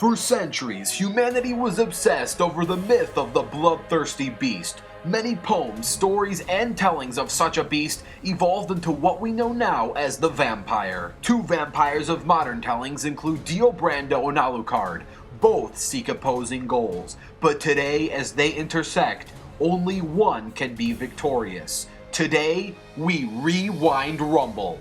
For centuries, humanity was obsessed over the myth of the bloodthirsty beast. Many poems, stories, and tellings of such a beast evolved into what we know now as the vampire. Two vampires of modern tellings include Dio Brando and Alucard. Both seek opposing goals, but today, as they intersect, only one can be victorious. Today, we rewind rumble.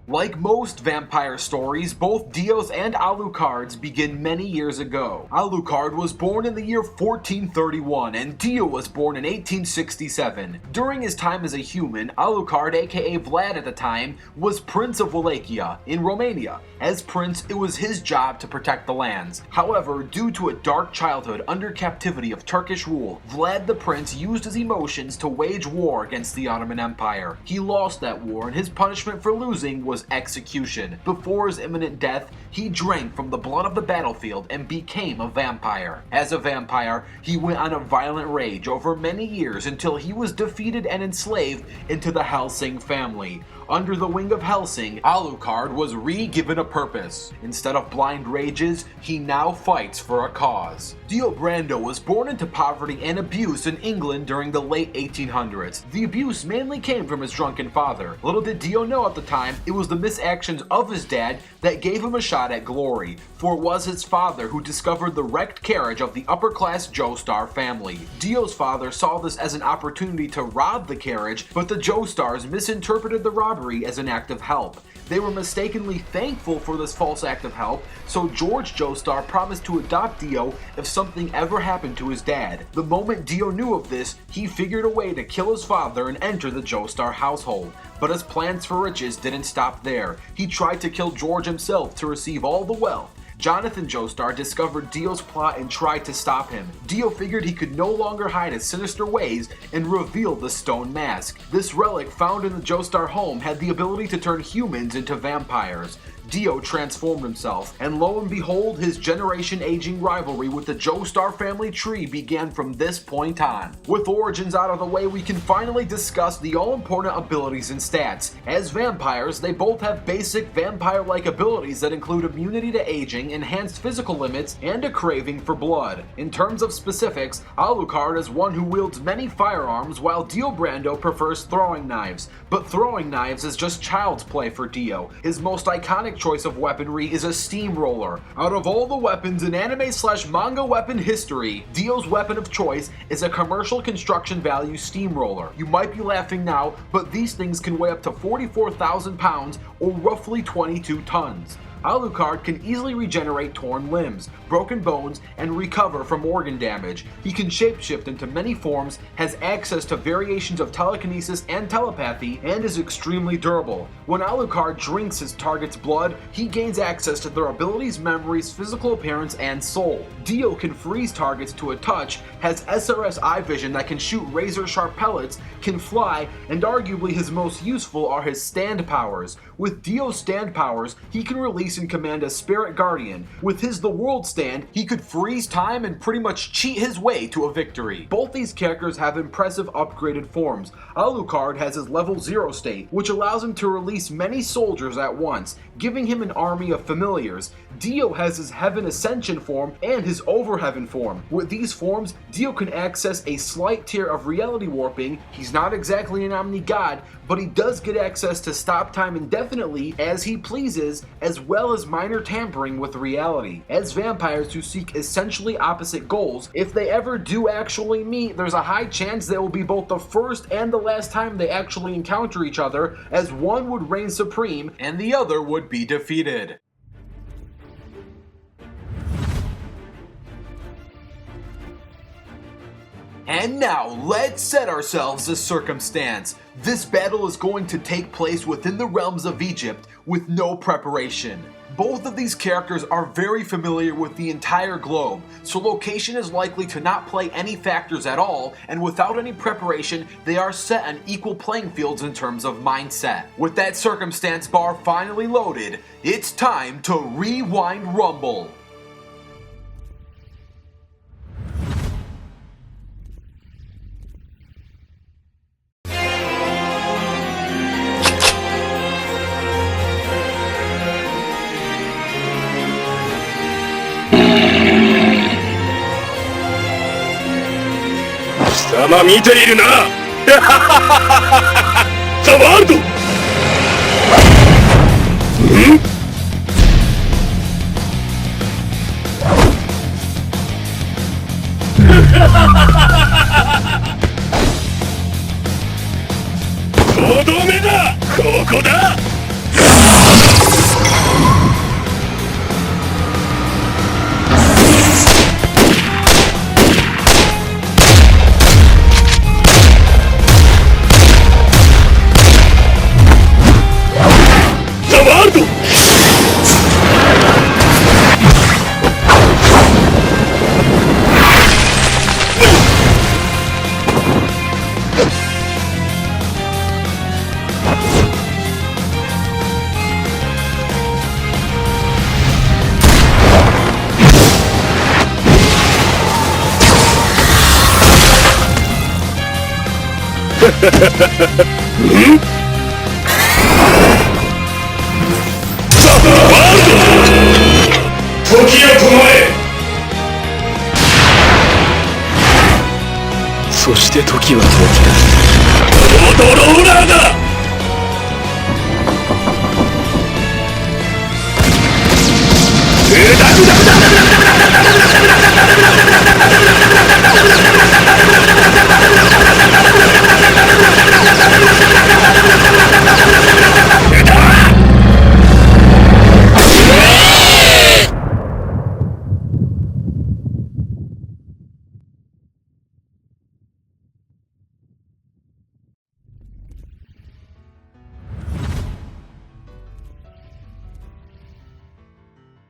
Like most vampire stories, both Dio's and Alucard's begin many years ago. Alucard was born in the year 1431 and Dio was born in 1867. During his time as a human, Alucard, aka Vlad at the time, was Prince of Wallachia in Romania. As prince, it was his job to protect the lands. However, due to a dark childhood under captivity of Turkish rule, Vlad the Prince used his emotions to wage war against the Ottoman Empire. He lost that war and his punishment for losing was execution. Before his imminent death, he drank from the blood of the battlefield and became a vampire. As a vampire, he went on a violent rage over many years until he was defeated and enslaved into the Hellsing family. Under the wing of Hellsing, Alucard was re-given a purpose. Instead of blind rages, he now fights for a cause. Dio Brando was born into poverty and abuse in England during the late 1800s. The abuse mainly came from his drunken father. Little did Dio know at the time, it was the misactions of his dad that gave him a shot at glory, for it was his father who discovered the wrecked carriage of the upper-class Joestar family. Dio's father saw this as an opportunity to rob the carriage, but the Joestars misinterpreted the robbery as an act of help. They were mistakenly thankful for this false act of help, so George Joestar promised to adopt Dio if something ever happened to his dad. The moment Dio knew of this, he figured a way to kill his father and enter the Joestar household. But his plans for riches didn't stop there. He tried to kill George himself to receive all the wealth. Jonathan Joestar discovered Dio's plot and tried to stop him. Dio figured he could no longer hide his sinister ways and revealed the stone mask. This relic found in the Joestar home had the ability to turn humans into vampires. Dio transformed himself, and lo and behold, his generation-aging rivalry with the Joestar family tree began from this point on. With origins out of the way, we can finally discuss the all-important abilities and stats. As vampires, they both have basic vampire-like abilities that include immunity to aging, enhanced physical limits, and a craving for blood. In terms of specifics, Alucard is one who wields many firearms, while Dio Brando prefers throwing knives. But throwing knives is just child's play for Dio. His most iconic choice of weaponry is a steamroller. Out of all the weapons in anime/manga weapon history, Dio's weapon of choice is a commercial construction value steamroller. You might be laughing now, but these things can weigh up to 44,000 pounds or roughly 22 tons. Alucard can easily regenerate torn limbs, broken bones, and recover from organ damage. He can shapeshift into many forms, has access to variations of telekinesis and telepathy, and is extremely durable. When Alucard drinks his target's blood, he gains access to their abilities, memories, physical appearance, and soul. Dio can freeze targets to a touch, has SRS eye vision that can shoot razor-sharp pellets, can fly, and arguably his most useful are his stand powers. With Dio's stand powers, he can release and command a spirit guardian. With his The World stand, he could freeze time and pretty much cheat his way to a victory. Both these characters have impressive upgraded forms. Alucard has his level 0 state, which allows him to release many soldiers at once, giving him an army of familiars. Dio has his Heaven Ascension form and his Overheaven form. With these forms, Dio can access a slight tier of reality warping. He's not exactly an omni-god, but he does get access to stop time indefinitely as he pleases, as well as minor tampering with reality. As vampires who seek essentially opposite goals, if they ever do actually meet, there's a high chance that will be both the first and the last time they actually encounter each other, as one would reign supreme and the other would be defeated. And now, let's set ourselves a circumstance. This battle is going to take place within the realms of Egypt with no preparation. Both of these characters are very familiar with the entire globe, so location is likely to not play any factors at all, and without any preparation, they are set on equal playing fields in terms of mindset. With that circumstance bar finally loaded, it's time to rewind rumble. ま見ているなザワールドとどめだここだ時を止まれそして時は時だドローラーだ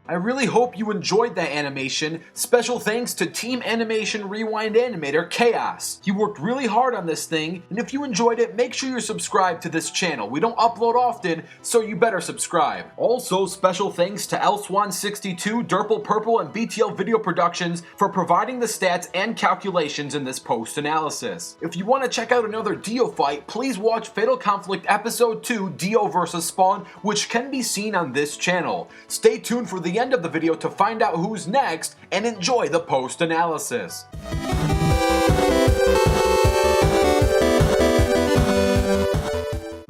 I really hope you enjoyed that animation. Special thanks to Team Animation Rewind animator Chaos. He worked really hard on this thing, and if you enjoyed it, make sure you're subscribed to this channel. We don't upload often, so you better subscribe. Also, special thanks to Elswan62, Derple Purple, and BTL Video Productions for providing the stats and calculations in this post-analysis. If you want to check out another Dio fight, please watch Fatal Conflict Episode 2, Dio vs. Spawn, which can be seen on this channel. Stay tuned for the end of the video to find out who's next, and enjoy the post-analysis.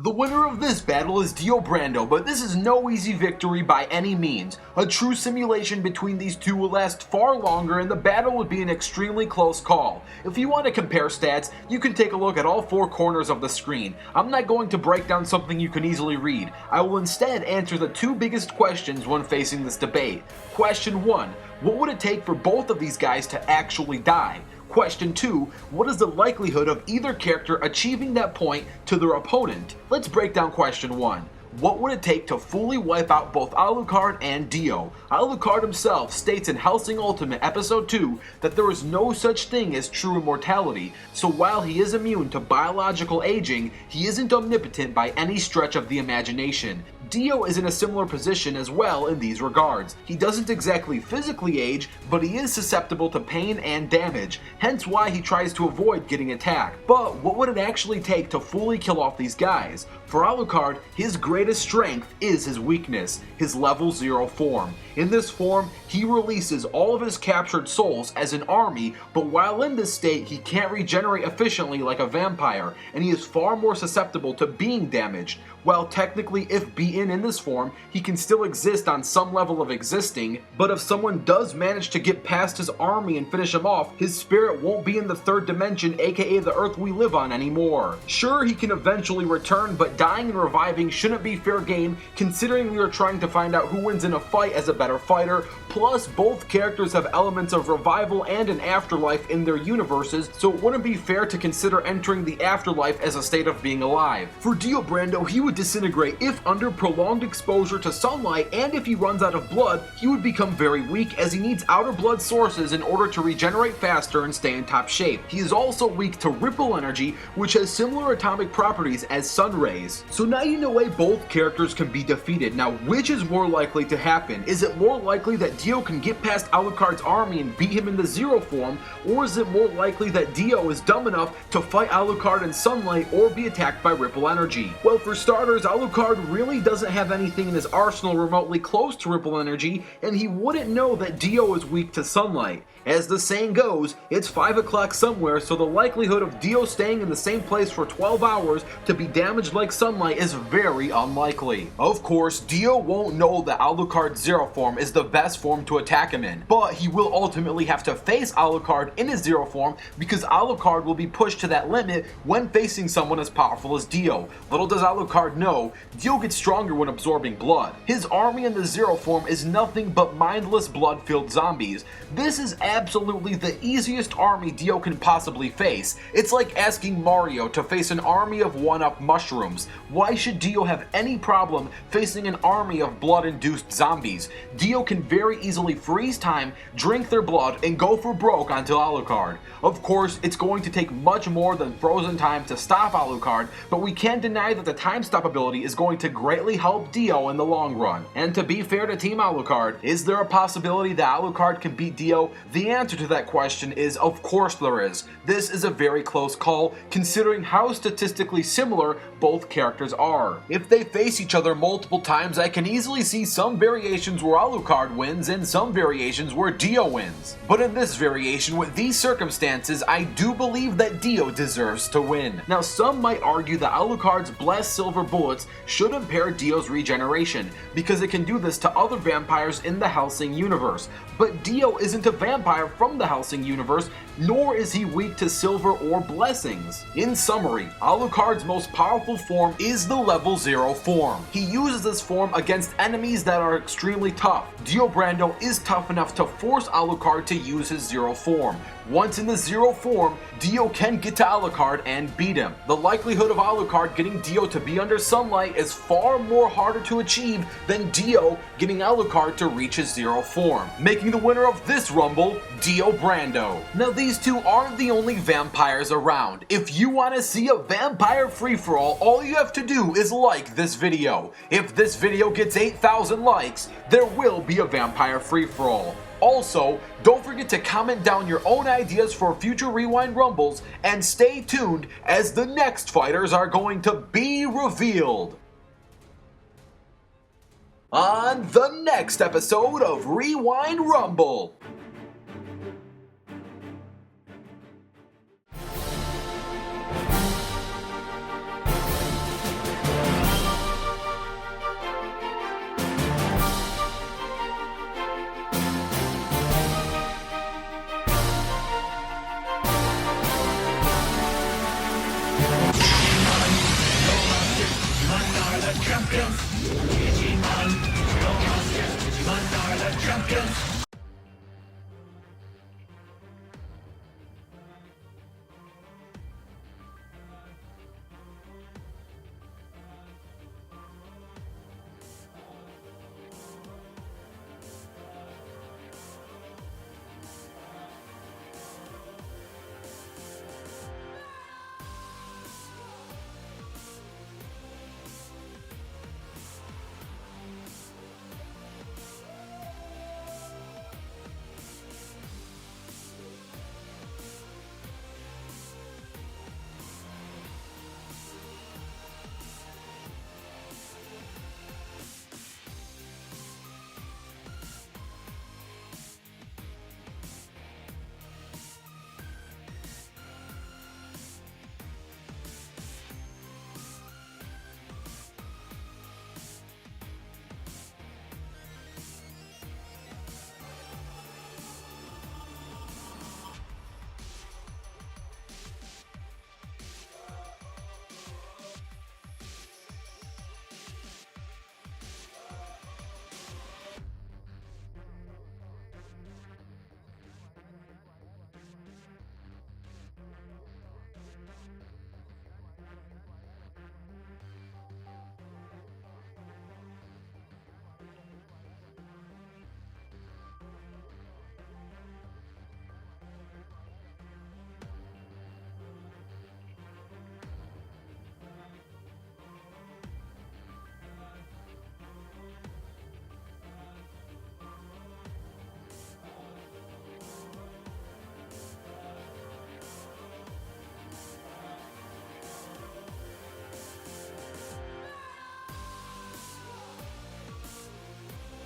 The winner of this battle is Dio Brando, but this is no easy victory by any means. A true simulation between these two will last far longer, and the battle would be an extremely close call. If you want to compare stats, you can take a look at all four corners of the screen. I'm not going to break down something you can easily read. I will instead answer the two biggest questions when facing this debate. Question 1. What would it take for both of these guys to actually die? Question 2, what is the likelihood of either character achieving that point to their opponent? Let's break down question 1. What would it take to fully wipe out both Alucard and Dio? Alucard himself states in Hellsing Ultimate Episode 2 that there is no such thing as true immortality, so while he is immune to biological aging, he isn't omnipotent by any stretch of the imagination. Dio is in a similar position as well in these regards. He doesn't exactly physically age, but he is susceptible to pain and damage, hence why he tries to avoid getting attacked. But what would it actually take to fully kill off these guys? For Alucard, his greatest strength is his weakness, his level 0 form. In this form, he releases all of his captured souls as an army, but while in this state, he can't regenerate efficiently like a vampire, and he is far more susceptible to being damaged. While technically, if beaten in this form, he can still exist on some level of existing, but if someone does manage to get past his army and finish him off, his spirit won't be in the third dimension, aka the earth we live on anymore. Sure, he can eventually return, but dying and reviving shouldn't be fair game, considering we are trying to find out who wins in a fight as a better fighter. Plus, both characters have elements of revival and an afterlife in their universes, so it wouldn't be fair to consider entering the afterlife as a state of being alive. For Dio Brando, he would disintegrate if under prolonged exposure to sunlight, and if he runs out of blood, he would become very weak as he needs outer blood sources in order to regenerate faster and stay in top shape. He is also weak to ripple energy, which has similar atomic properties as sun rays. So now you know why both characters can be defeated. Now, which is more likely to happen? Is it more likely that Dio can get past Alucard's army and beat him in the zero form, or is it more likely that Dio is dumb enough to fight Alucard in sunlight or be attacked by ripple energy? Well, for starters, Alucard really doesn't have anything in his arsenal remotely close to ripple energy, and he wouldn't know that Dio is weak to sunlight. As the saying goes, it's 5 o'clock somewhere, so the likelihood of Dio staying in the same place for 12 hours to be damaged like sunlight is very unlikely. Of course, Dio won't know that Alucard's Zero form is the best form to attack him in, but he will ultimately have to face Alucard in his Zero form because Alucard will be pushed to that limit when facing someone as powerful as Dio. Little does Alucard know, Dio gets stronger when absorbing blood. His army in the Zero form is nothing but mindless blood-filled zombies. This is absolutely the easiest army Dio can possibly face. It's like asking Mario to face an army of 1-up mushrooms. Why should Dio have any problem facing an army of blood-induced zombies? Dio can very easily freeze time, drink their blood, and go for broke onto Alucard. Of course, it's going to take much more than frozen time to stop Alucard, but we can't deny that the time stop ability is going to greatly help Dio in the long run. And to be fair to Team Alucard, is there a possibility that Alucard can beat Dio? The answer to that question is of course there is. This is a very close call considering how statistically similar both characters are. If they face each other multiple times, I can easily see some variations where Alucard wins and some variations where Dio wins. But in this variation with these circumstances, I do believe that Dio deserves to win. Now some might argue that Alucard's blessed silver bullets should impair Dio's regeneration because it can do this to other vampires in the Hellsing universe. But Dio isn't a vampire from the Hellsing universe, nor is he weak to silver or blessings. In summary, Alucard's most powerful form is the level 0 form. He uses this form against enemies that are extremely tough. Dio Brando is tough enough to force Alucard to use his 0 form. Once in the 0 form, Dio can get to Alucard and beat him. The likelihood of Alucard getting Dio to be under sunlight is far more harder to achieve than Dio getting Alucard to reach his 0 form, making the winner of this Rumble, Dio Brando. Now these two aren't the only vampires around. If you want to see a vampire free-for-all, all you have to do is like this video. If this video gets 8,000 likes, there will be a vampire free-for-all. Also, don't forget to comment down your own ideas for future Rewind Rumbles, and stay tuned as the next fighters are going to be revealed. On the next episode of Rewind Rumble. Champions!